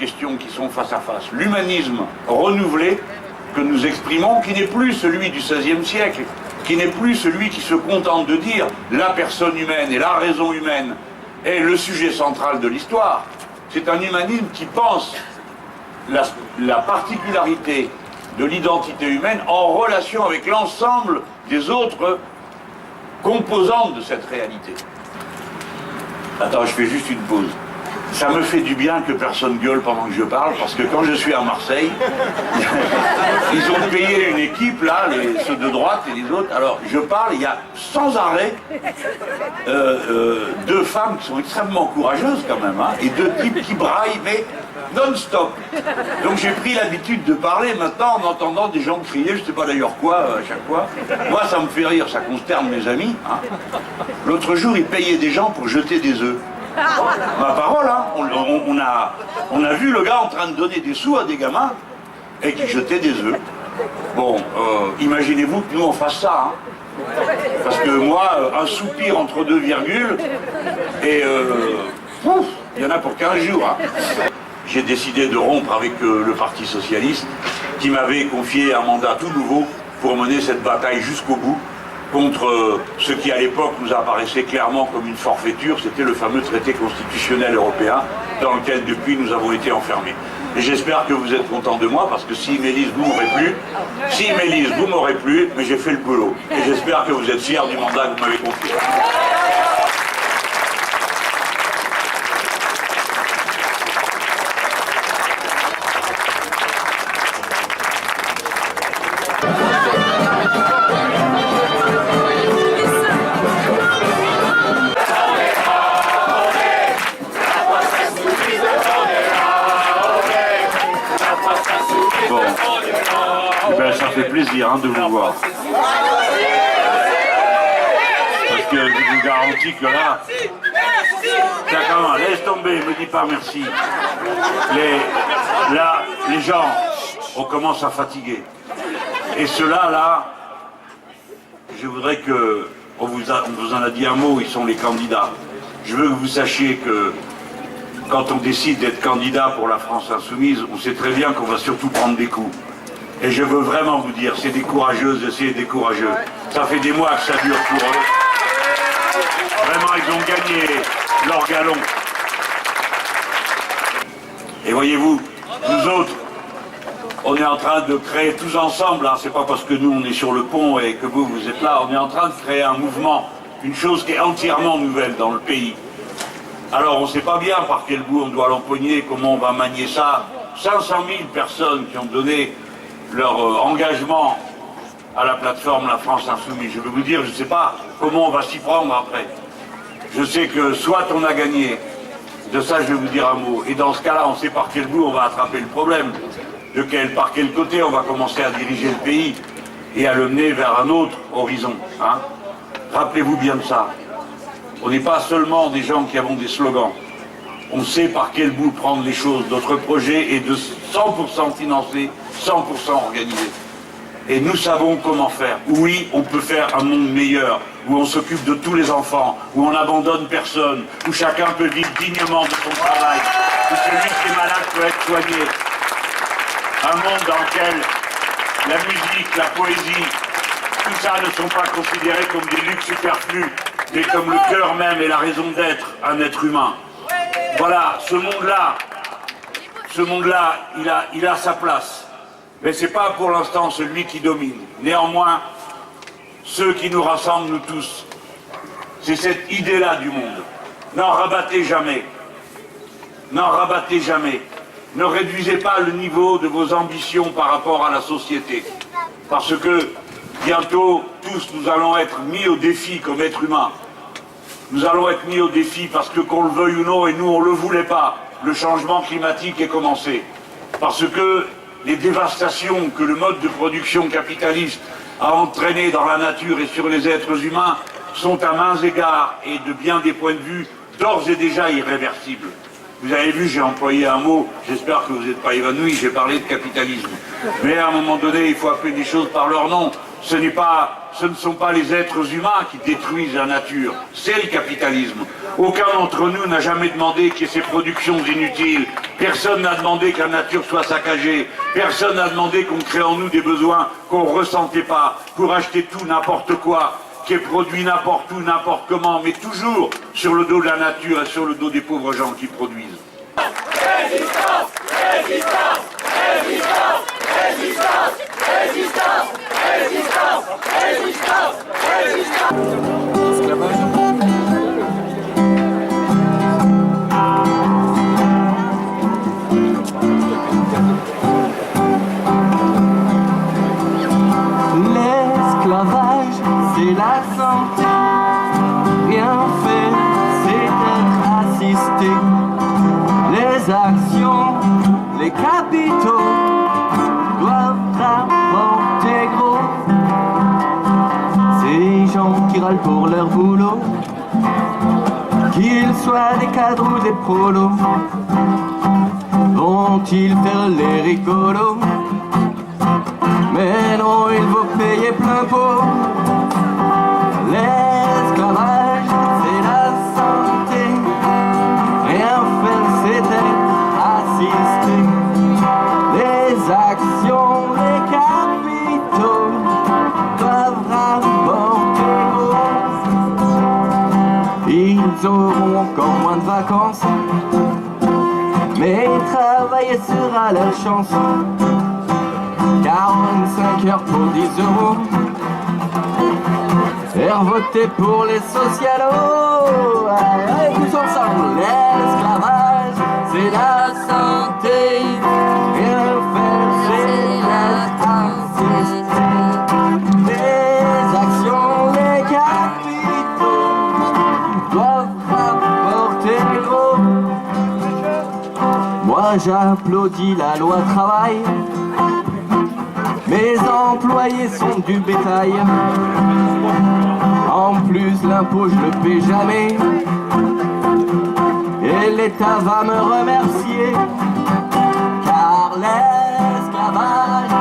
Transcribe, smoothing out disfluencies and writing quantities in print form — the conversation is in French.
questions qui sont face à face. L'humanisme renouvelé que nous exprimons, qui n'est plus celui du XVIe siècle, qui n'est plus celui qui se contente de dire la personne humaine et la raison humaine est le sujet central de l'histoire. C'est un humanisme qui pense la particularité de l'identité humaine en relation avec l'ensemble des autres composantes de cette réalité. Attends, je fais juste une pause. Ça me fait du bien que personne gueule pendant que je parle, parce que quand je suis à Marseille, ils ont payé une équipe, là, ceux de droite et les autres. Alors, je parle, il y a sans arrêt deux femmes qui sont extrêmement courageuses quand même, hein, et deux types qui braillent, mais non-stop. Donc j'ai pris l'habitude de parler maintenant en entendant des gens crier, je ne sais pas d'ailleurs quoi, à chaque fois. Moi, ça me fait rire, ça consterne mes amis. Hein. L'autre jour, ils payaient des gens pour jeter des œufs. Ma parole, hein, on a vu le gars en train de donner des sous à des gamins et qui jetaient des œufs. Bon, imaginez-vous que nous on fasse ça, hein. Parce que moi, un soupir entre deux virgules, et il y en a pour 15 jours. Hein. J'ai décidé de rompre avec le Parti Socialiste, qui m'avait confié un mandat tout nouveau pour mener cette bataille jusqu'au bout, contre ce qui à l'époque nous apparaissait clairement comme une forfaiture, c'était le fameux traité constitutionnel européen dans lequel depuis nous avons été enfermés. Et j'espère que vous êtes contents de moi, parce que si Mélisse vous m'aurez plu, mais j'ai fait le boulot. Et j'espère que vous êtes fiers du mandat que vous m'avez confié. Ça fait plaisir hein, de vous voir. Parce que je vous garantis que là, ça commence, laisse tomber, me dis pas merci. Les gens, on commence à fatiguer. Et ceux-là, là, je voudrais que, on vous en a dit un mot, ils sont les candidats. Je veux que vous sachiez que quand on décide d'être candidat pour la France Insoumise, on sait très bien qu'on va surtout prendre des coups. Et je veux vraiment vous dire, c'est des courageuses et c'est des courageux. Ça fait des mois que ça dure pour eux. Vraiment, ils ont gagné leur galon. Et voyez-vous, nous autres, on est en train de créer tous ensemble, hein, c'est pas parce que nous on est sur le pont et que vous êtes là, on est en train de créer un mouvement, une chose qui est entièrement nouvelle dans le pays. Alors on ne sait pas bien par quel bout on doit l'empoigner, comment on va manier ça. 500 000 personnes qui ont donné leur engagement à la plateforme La France Insoumise. Je veux vous dire, je ne sais pas comment on va s'y prendre après. Je sais que soit on a gagné, de ça je vais vous dire un mot, et dans ce cas-là, on sait par quel bout on va attraper le problème, par quel côté on va commencer à diriger le pays et à le mener vers un autre horizon. Hein. Rappelez-vous bien de ça. On n'est pas seulement des gens qui avons des slogans. On sait par quel bout prendre les choses. Notre projet est de 100% financé, 100% organisé. Et nous savons comment faire. Oui, on peut faire un monde meilleur, où on s'occupe de tous les enfants, où on n'abandonne personne, où chacun peut vivre dignement de son travail, où celui qui est malade peut être soigné. Un monde dans lequel la musique, la poésie, tout ça ne sont pas considérés comme des luxes superflus, mais comme le cœur même et la raison d'être, un être humain. Voilà, ce monde-là, il a sa place. Mais ce n'est pas pour l'instant celui qui domine. Néanmoins, ceux qui nous rassemblent, nous tous, c'est cette idée-là du monde. N'en rabattez jamais. N'en rabattez jamais. Ne réduisez pas le niveau de vos ambitions par rapport à la société. Parce que bientôt, tous, nous allons être mis au défi comme êtres humains. Nous allons être mis au défi parce que, qu'on le veuille ou non, et nous on ne le voulait pas, le changement climatique est commencé. Parce que les dévastations que le mode de production capitaliste a entraînées dans la nature et sur les êtres humains sont à mains égards et de bien des points de vue d'ores et déjà irréversibles. Vous avez vu, j'ai employé un mot, j'espère que vous n'êtes pas évanouis, j'ai parlé de capitalisme. Mais à un moment donné, il faut appeler des choses par leur nom. ce ne sont pas les êtres humains qui détruisent la nature, c'est le capitalisme. Aucun d'entre nous n'a jamais demandé qu'il y ait ces productions inutiles. Personne n'a demandé que la nature soit saccagée. Personne n'a demandé qu'on crée en nous des besoins qu'on ne ressentait pas pour acheter tout, n'importe quoi, qui est produit n'importe où, n'importe comment, mais toujours sur le dos de la nature et sur le dos des pauvres gens qui produisent. Résistance, résistance, résistance, résistance, résistance, résistance, résistance, résistance. L'esclavage, c'est la santé. Bien fait, c'est être assisté. Les actions, les capitaux doivent rapporter gros. Ces gens qui râlent pour leur boulot, qu'ils soient des cadres ou des prolos, vont-ils faire les rigolos? Mais non, il faut payer plein pot. L'esclavage, c'est la santé. Rien faire, c'est être assisté. Les actions, les capitaux doivent rapporter gros. Ils auront encore moins de vacances, mais travailler sera leur chance. 45 heures pour 10 €. Et voter pour les socialos. Allez, tous ensemble. L'esclavage, c'est la santé. Rien faire, c'est être assisté. Les actions, les capitaux doivent rapporter gros. Moi j'applaudis la loi travail. Mes employés sont du bétail. En plus, l'impôt, je le paie jamais. Et l'État va me remercier. Car l'esclavage